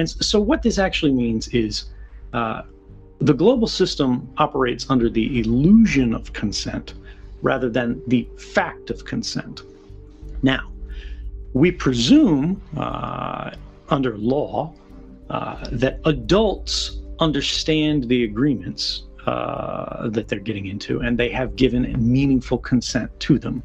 So what this actually means is the global system operates under the illusion of consent rather than the fact of consent. Now, we presume under law that adults understand the agreements that they're getting into, and they have given meaningful consent to them.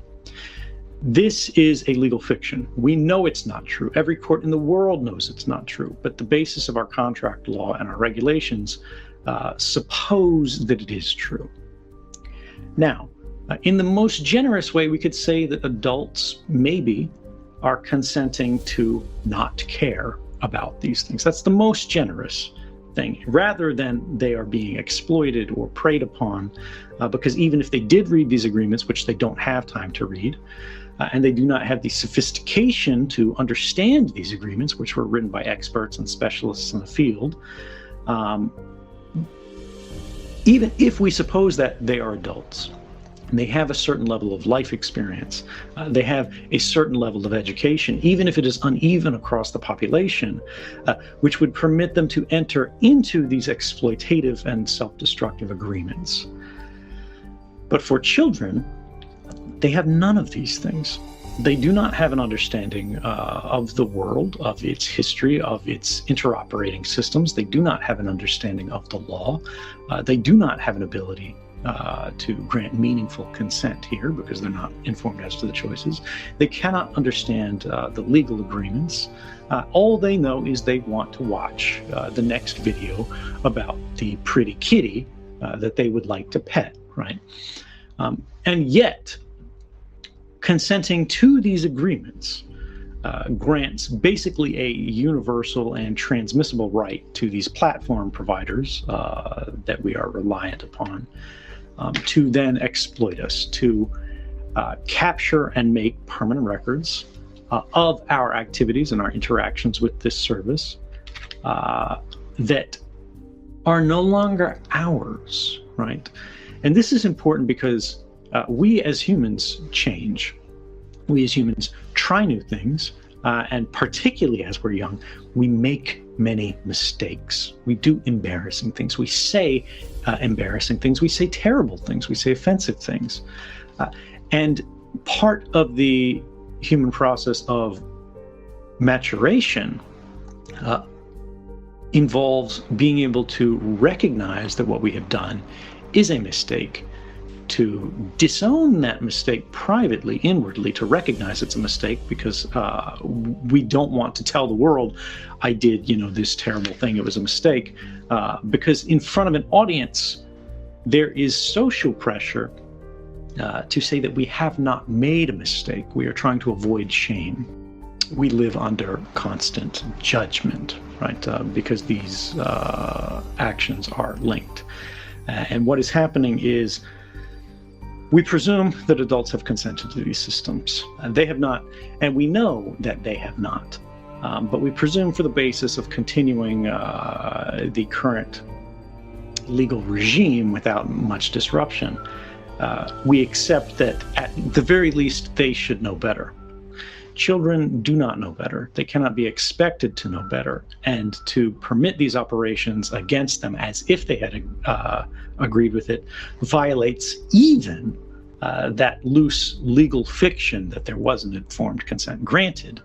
This is a legal fiction. We know it's not true. Every court in the world knows it's not true. But the basis of our contract law and our regulations suppose that it is true. Now, in the most generous way, we could say that adults maybe are consenting to not care about these things. That's the most generous thing, rather than they are being exploited or preyed upon, because even if they did read these agreements, which they don't have time to read, and they do not have the sophistication to understand these agreements, which were written by experts and specialists in the field, even if we suppose that they are adults, and they have a certain level of life experience, they have a certain level of education, even if it is uneven across the population, which would permit them to enter into these exploitative and self-destructive agreements. But for children, they have none of these things. They do not have an understanding of the world, of its history, of its interoperating systems. They do not have an understanding of the law. They do not have an ability to grant meaningful consent here because they're not informed as to the choices. They cannot understand the legal agreements. All they know is they want to watch the next video about the pretty kitty that they would like to pet, right? And yet, consenting to these agreements grants basically a universal and transmissible right to these platform providers that we are reliant upon to then exploit us, to capture and make permanent records of our activities and our interactions with this service that are no longer ours, right? And this is important because we as humans change. We as humans try new things, and particularly as we're young, we make many mistakes. We do embarrassing things. We say embarrassing things. We say terrible things. We say offensive things. And part of the human process of maturation involves being able to recognize that what we have done is a mistake, to disown that mistake privately, inwardly, to recognize it's a mistake, because we don't want to tell the world, I did, this terrible thing, it was a mistake, because in front of an audience, there is social pressure to say that we have not made a mistake. We are trying to avoid shame. We live under constant judgment, right? Because these actions are linked. And what is happening is, we presume that adults have consented to these systems. They have not, and we know that they have not. But we presume, for the basis of continuing the current legal regime without much disruption, we accept that at the very least they should know better. Children do not know better. They cannot be expected to know better. And to permit these operations against them as if they had agreed with it violates even that loose legal fiction that there was an informed consent granted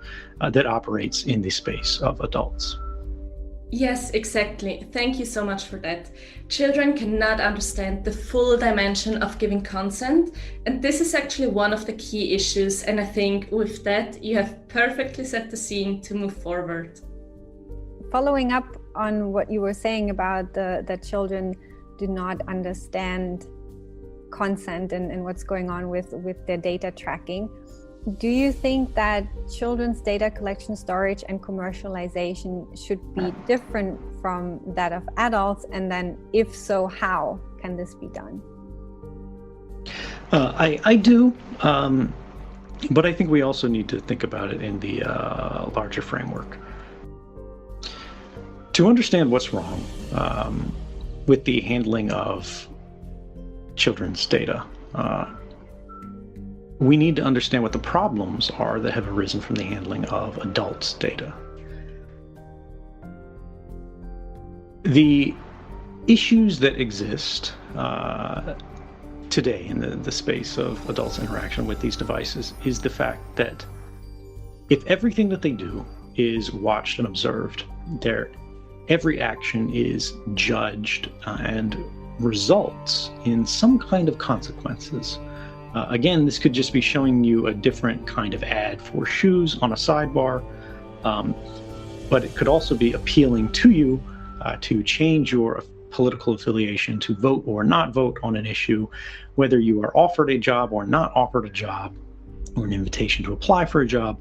that operates in the space of adults. Yes, exactly. Thank you so much for that. Children cannot understand the full dimension of giving consent, and this is actually one of the key issues, and I think with that you have perfectly set the scene to move forward. Following up on what you were saying about that children do not understand consent and what's going on with their data tracking, do you think that children's data collection, storage, and commercialization should be different from that of adults? And then, if so, how can this be done? I do, but I think we also need to think about it in the larger framework. To understand what's wrong with the handling of children's data, we need to understand what the problems are that have arisen from the handling of adults' data. The issues that exist today in the space of adults' interaction with these devices is the fact that if everything that they do is watched and observed, every action is judged and results in some kind of consequences. Again, this could just be showing you a different kind of ad for shoes on a sidebar, but it could also be appealing to you to change your political affiliation, to vote or not vote on an issue, whether you are offered a job or not offered a job, or an invitation to apply for a job,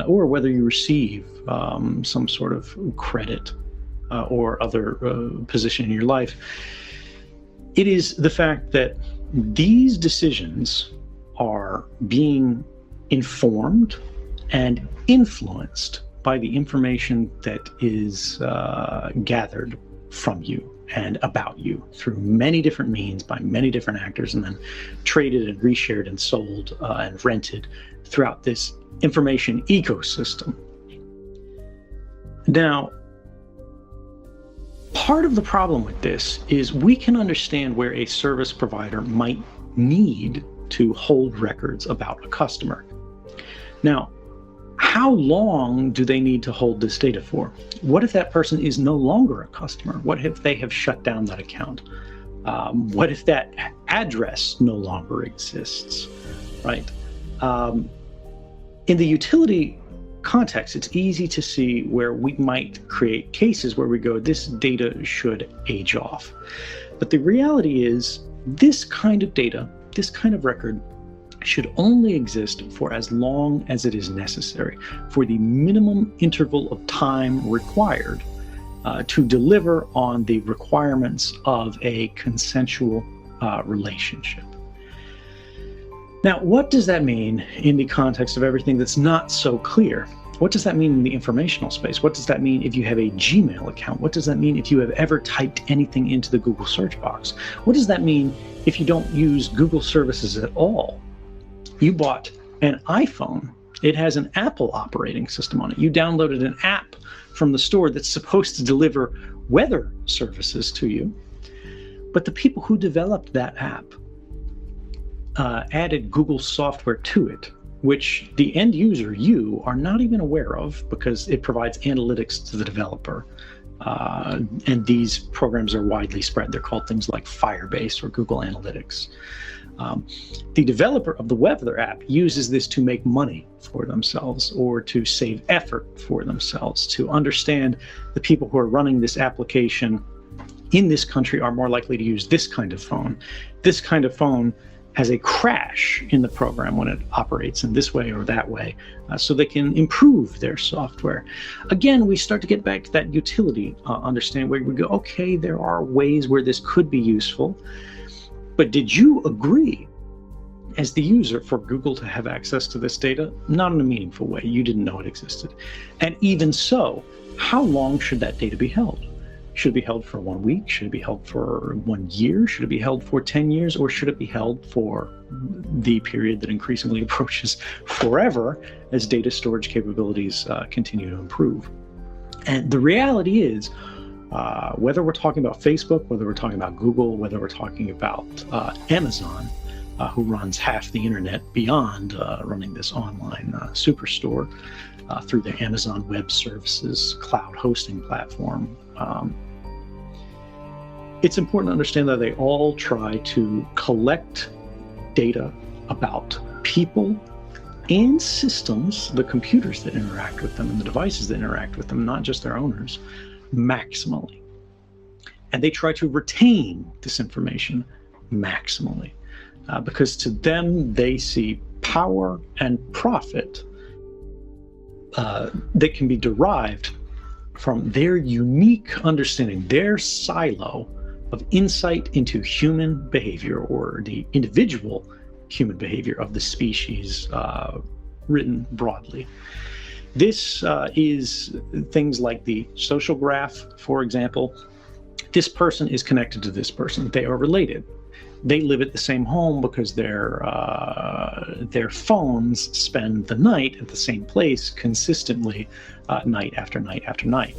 or whether you receive some sort of credit or other position in your life. It is the fact that these decisions are being informed and influenced by the information that is gathered from you and about you through many different means by many different actors, and then traded and reshared and sold and rented throughout this information ecosystem. Now, part of the problem with this is we can understand where a service provider might need to hold records about a customer. Now, how long do they need to hold this data for? What if that person is no longer a customer? What if they have shut down that account? What if that address no longer exists, right? In the utility context, it's easy to see where we might create cases where we go, this data should age off. But the reality is, this kind of data, this kind of record, should only exist for as long as it is necessary, for the minimum interval of time required to deliver on the requirements of a consensual relationship. Now, what does that mean in the context of everything that's not so clear? What does that mean in the informational space? What does that mean if you have a Gmail account? What does that mean if you have ever typed anything into the Google search box? What does that mean if you don't use Google services at all? You bought an iPhone. It has an Apple operating system on it. You downloaded an app from the store that's supposed to deliver weather services to you. But the people who developed that app added Google software to it, which the end user, you, are not even aware of because it provides analytics to the developer. And these programs are widely spread. They're called things like Firebase or Google Analytics. The developer of the weather app uses this to make money for themselves or to save effort for themselves, to understand the people who are running this application in this country are more likely to use this kind of phone. This kind of phone has a crash in the program when it operates in this way or that way, so they can improve their software. Again, we start to get back to that utility understanding where we go, okay, there are ways where this could be useful, but did you agree as the user for Google to have access to this data? Not in a meaningful way. You didn't know it existed. And even so, how long should that data be held? Should it be held for 1 week? Should it be held for 1 year? Should it be held for 10 years? Or should it be held for the period that increasingly approaches forever as data storage capabilities continue to improve? And the reality is, whether we're talking about Facebook, whether we're talking about Google, whether we're talking about Amazon, who runs half the internet beyond running this online superstore through the Amazon Web Services cloud hosting platform, it's important to understand that they all try to collect data about people and systems, the computers that interact with them and the devices that interact with them, not just their owners, maximally. And they try to retain this information maximally because to them, they see power and profit that can be derived from their unique understanding, their silo of insight into human behavior, or the individual human behavior of the species written broadly. This is things like the social graph, for example. This person is connected to this person. They are related. They live at the same home because their phones spend the night at the same place consistently, night after night after night.